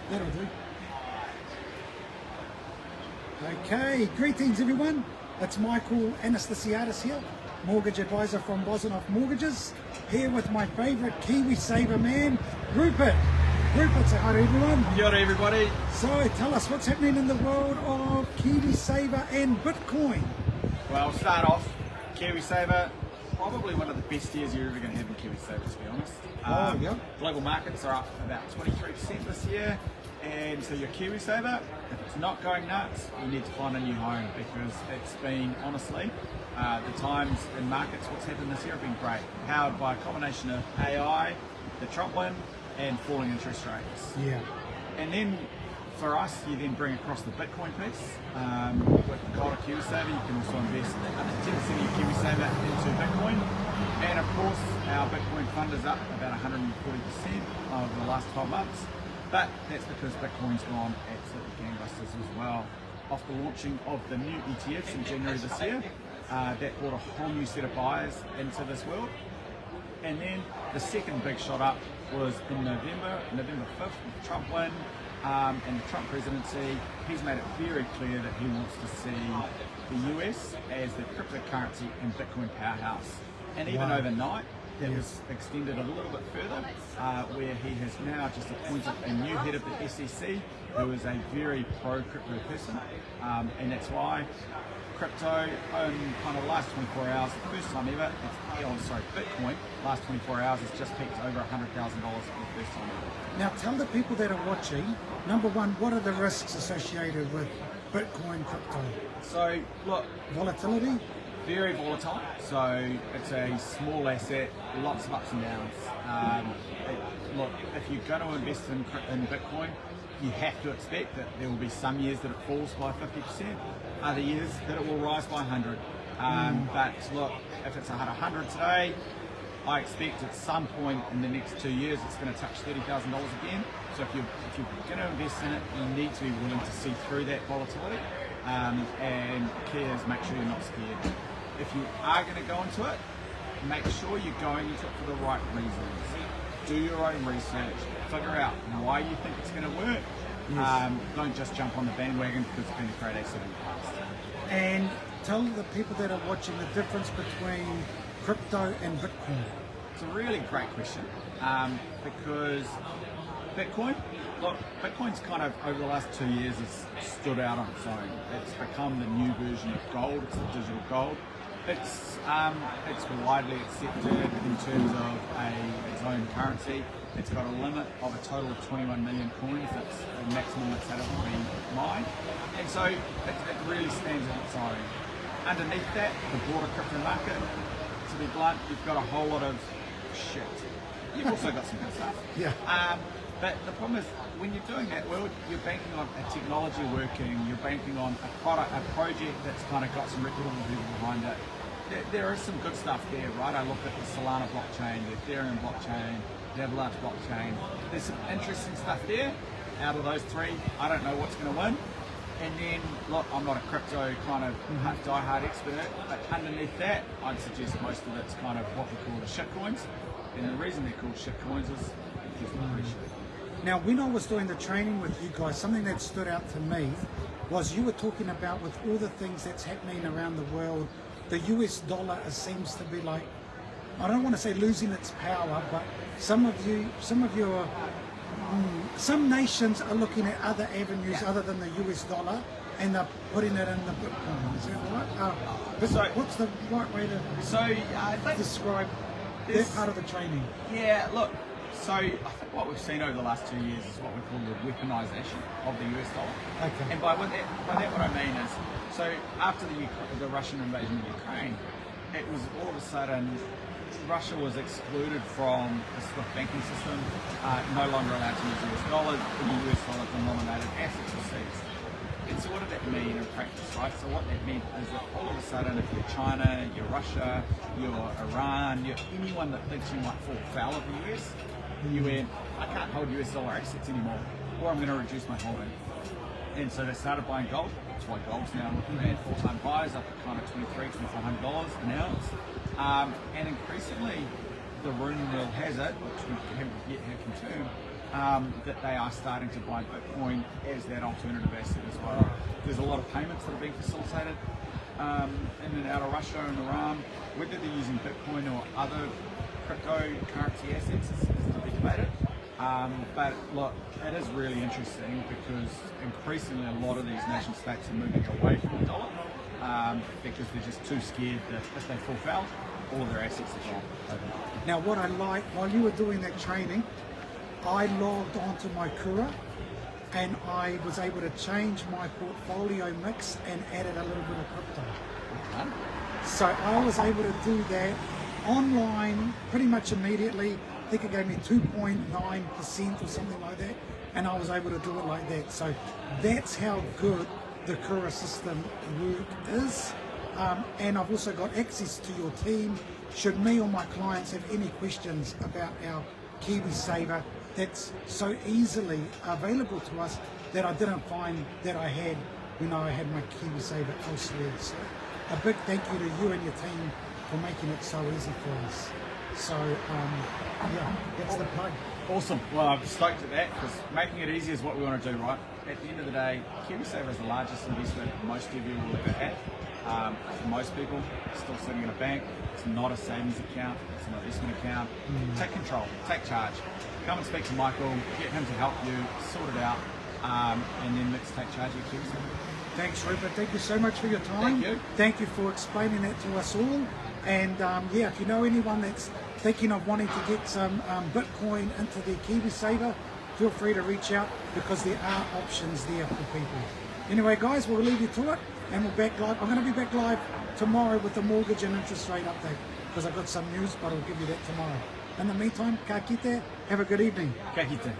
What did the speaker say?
That'll do. Okay, greetings everyone. It's Michael Anastasiadis here, mortgage advisor from Bosanoff Mortgages, here with my favourite KiwiSaver man, Rupert. Rupert, say hi to everyone. Kia ora everybody. So tell us what's happening in the world of KiwiSaver and Bitcoin. Well, we'll start off, KiwiSaver, probably one of the best years you're ever going to have in KiwiSaver, to be honest. Yeah. Global markets are up about 23% this year, and so your KiwiSaver, if it's not going nuts, you need to find a new home, because it's been, honestly, the times in markets, what's happened this year have been great, powered by a combination of AI, the Trump win, and falling interest rates. Yeah. And then for us, you then bring across the Bitcoin piece. With the Coda KiwiSaver, you can also invest 10% of your KiwiSaver into Bitcoin. And of course, our Bitcoin fund is up about 140% over the last 12 months. But that's because Bitcoin's gone absolutely gangbusters as well. Off the launching of the new ETFs in January this year, that brought a whole new set of buyers into this world. And then the second big shot up was in November 5th, with Trump win and the Trump presidency. He's made it very clear that he wants to see the US as the cryptocurrency and Bitcoin powerhouse. And even overnight, that was extended a little bit further, where he has now just appointed a new head of the SEC, who is a very pro-crypto person, and that's why crypto in kind of last 24 hours, the first time ever, Bitcoin, last 24 hours has just peaked over $100,000 for the first time ever. Now tell the people that are watching, number one, what are the risks associated with Bitcoin crypto? So look, Volatility? very volatile, so it's a small asset, lots of ups and downs. Look, if you're going to invest in Bitcoin, you have to expect that there will be some years that it falls by 50%, other years that it will rise by 100. But look, if it's at 100 today, I expect at some point in the next 2 years it's going to touch $30,000 again. So if you're going to invest in it, you need to be willing to see through that volatility. And key is make sure you're not scared. If you are going to go into it, make sure you're going into it for the right reasons. Do your own research, figure out why you think it's going to work. Don't just jump on the bandwagon because it's been a great asset in the past. And tell the people that are watching the difference between crypto and Bitcoin. It's a really great question, because Bitcoin's kind of over the last 2 years has stood out on its own. It's become the new version of gold. It's the digital gold. It's widely accepted in terms of its own currency. It's got a limit of a total of 21 million coins. That's the maximum that's able to be mined. And so it really stands on its own. Underneath that, the broader crypto market, to be blunt, you've got a whole lot of shit. You've also got some good stuff. But the problem is, when you're doing that, well, you're banking on a technology working, you're banking on a project that's kind of got some reputable people behind it. There is some good stuff there, right? I look at the Solana blockchain, the Ethereum blockchain, the Avalanche blockchain. There's some interesting stuff there. Out of those three, I don't know what's going to win. And then, look, I'm not a crypto kind of die-hard expert, but underneath that, I'd suggest most of it's kind of what we call the shitcoins. And the reason they're called shitcoins is because they're pretty shit. Now, when I was doing the training with you guys, something that stood out to me was you were talking about with all the things that's happening around the world, the US dollar seems to be like, I don't want to say losing its power, but some nations are looking at other avenues other than the US dollar, and they're putting it in the Bitcoin. Is that right? What's the right way to describe that part of the training? Yeah, look, so I think what we've seen over the last 2 years is what we call the weaponization of the US dollar. Okay. And by that what I mean is, so after the Russian invasion of Ukraine, it was all of a sudden Russia was excluded from the SWIFT banking system, no longer allowed to use US dollars, the US dollar denominated assets were seized. And so what did that mean in practice, right? So what that meant is that all of a sudden, if you're China, you're Russia, you're Iran, you're anyone that thinks you might fall foul of the US, you went, I can't hold US dollar assets anymore, or I'm going to reduce my holding. And so they started buying gold. That's why gold's now at full-time highs, up at kind of $2,300, $2,400 an ounce. And increasingly, the rumor mill has it, which we haven't yet had confirmed, that they are starting to buy Bitcoin as that alternative asset as well. There's a lot of payments that are being facilitated in and out of Russia and Iran. Whether they're using Bitcoin or other cryptocurrency assets is to be debated. But look, it is really interesting because increasingly a lot of these nation states are moving away from the dollar because they're just too scared that if they fall foul, all of their assets are gone. Now what I like, while you were doing that training, I logged onto my Kura and I was able to change my portfolio mix and added a little bit of crypto. So I was able to do that online pretty much immediately. I think it gave me 2.9% or something like that, and I was able to do it like that. So that's how good the Kura system work is. And I've also got access to your team. Should me or my clients have any questions about our KiwiSaver, that's so easily available to us that I didn't find that I had when I had my KiwiSaver elsewhere. So a big thank you to you and your team for making it so easy for us. So yeah, that's the plug. Awesome. Well, I'm stoked at that because making it easy is what we want to do, right? At the end of the day, KiwiSaver is the largest investment most of you will ever have. For most people, it's still sitting in a bank. It's not a savings account. It's an investment account. Take control. Take charge. Come and speak to Michael. Get him to help you sort it out, and then let's take charge of your KiwiSaver. Thanks, Rupert. Thank you so much for your time. Thank you. Thank you for explaining that to us all. And yeah, if you know anyone that's thinking of wanting to get some Bitcoin into their KiwiSaver, feel free to reach out because there are options there for people. Anyway, guys, we'll leave you to it, and we're back live. I'm going to be back live tomorrow with the mortgage and interest rate update because I've got some news, but I'll give you that tomorrow. In the meantime, ka kite, have a good evening. Ka kite.